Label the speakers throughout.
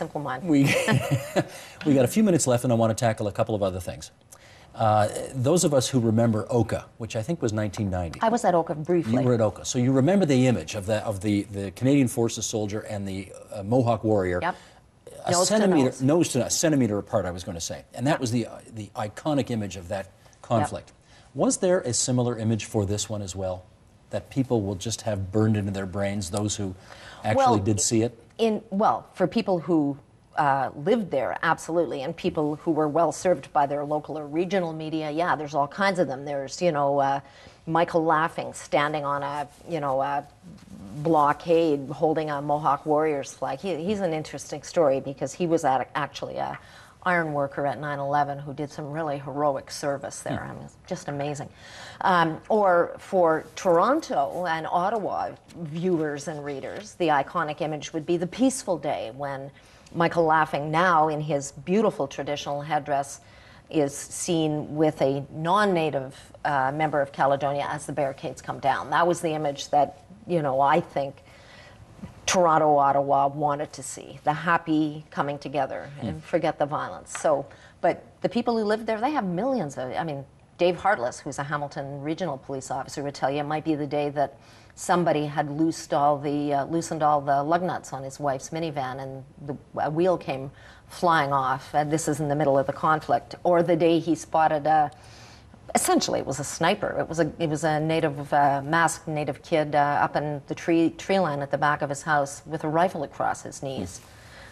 Speaker 1: simple mind.
Speaker 2: We got a few minutes left, and I want to tackle a couple of other things. Those of us who remember Oka, which I think was 1990.
Speaker 1: I was at Oka briefly.
Speaker 2: You were at Oka. So you remember the image of the Canadian Forces soldier and the Mohawk warrior.
Speaker 1: Yep.
Speaker 2: A centimeter apart, I was going to say. And that was the iconic image of that conflict. Yep. Was there a similar image for this one as well? That people will just have burned into their brains, those who actually did see it?
Speaker 1: For people who lived there, absolutely, and people who were well served by their local or regional media, yeah, there's all kinds of them. There's, Michael Laughing standing on a blockade holding a Mohawk Warriors flag. He's an interesting story because he was actually a iron worker at 9/11 who did some really heroic service there. I mean, it's just amazing. Or for Toronto and Ottawa viewers and readers, the iconic image would be the peaceful day when Michael Laughing, now in his beautiful traditional headdress, is seen with a non-native member of Caledonia as the barricades come down. That was the image that, I think Toronto, Ottawa wanted to see, the happy coming together and forget the violence. So, but the people who lived there, they have millions of, Dave Hartless, who's a Hamilton Regional Police officer, would tell you it might be the day that somebody had loosened all the lug nuts on his wife's minivan and a wheel came flying off. And this is in the middle of the conflict. Or the day he spotted essentially it was a sniper. It was a masked native kid up in the tree line at the back of his house with a rifle across his knees.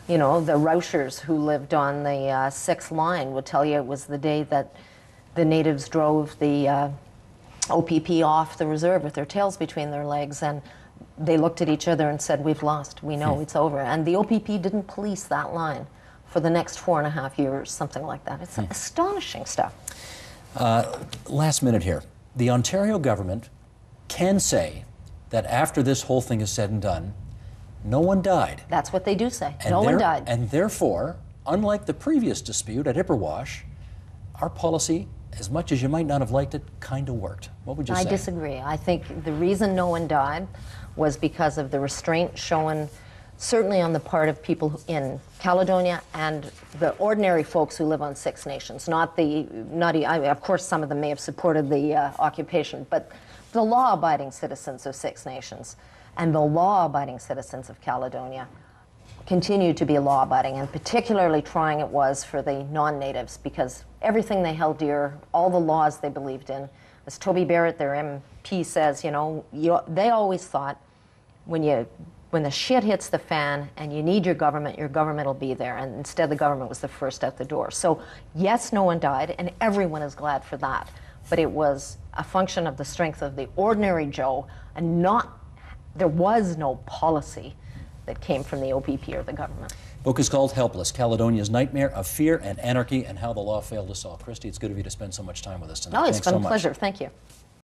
Speaker 1: The Roushers who lived on the 6th line would tell you it was the day that the natives drove the OPP off the reserve with their tails between their legs, and they looked at each other and said, "We've lost. We know it's over." And the OPP didn't police that line for the next 4.5 years, something like that. It's astonishing stuff.
Speaker 2: Last minute here. The Ontario government can say that after this whole thing is said and done, no one died.
Speaker 1: That's what they do say. No one died.
Speaker 2: And therefore, unlike the previous dispute at Ipperwash, our policy, as much as you might not have liked it, kind of worked. What would you say?
Speaker 1: I disagree. I think the reason no one died was because of the restraint shown certainly on the part of people in Caledonia and the ordinary folks who live on Six Nations. Of course, some of them may have supported the occupation, but the law-abiding citizens of Six Nations and the law-abiding citizens of Caledonia continue to be law-abiding, and particularly trying it was for the non-natives, because everything they held dear, all the laws they believed in, as Toby Barrett, their MP, says, they always thought when the shit hits the fan and you need your government will be there, and instead the government was the first out the door. So yes, no one died, and everyone is glad for that, but it was a function of the strength of the ordinary Joe, and there was no policy that came from the OPP or the government.
Speaker 2: Book is called Helpless, Caledonia's Nightmare of Fear and Anarchy and How the Law Failed Us All. Christie, it's good of you to spend so much time with us tonight.
Speaker 1: No, it's been a pleasure. Thank you.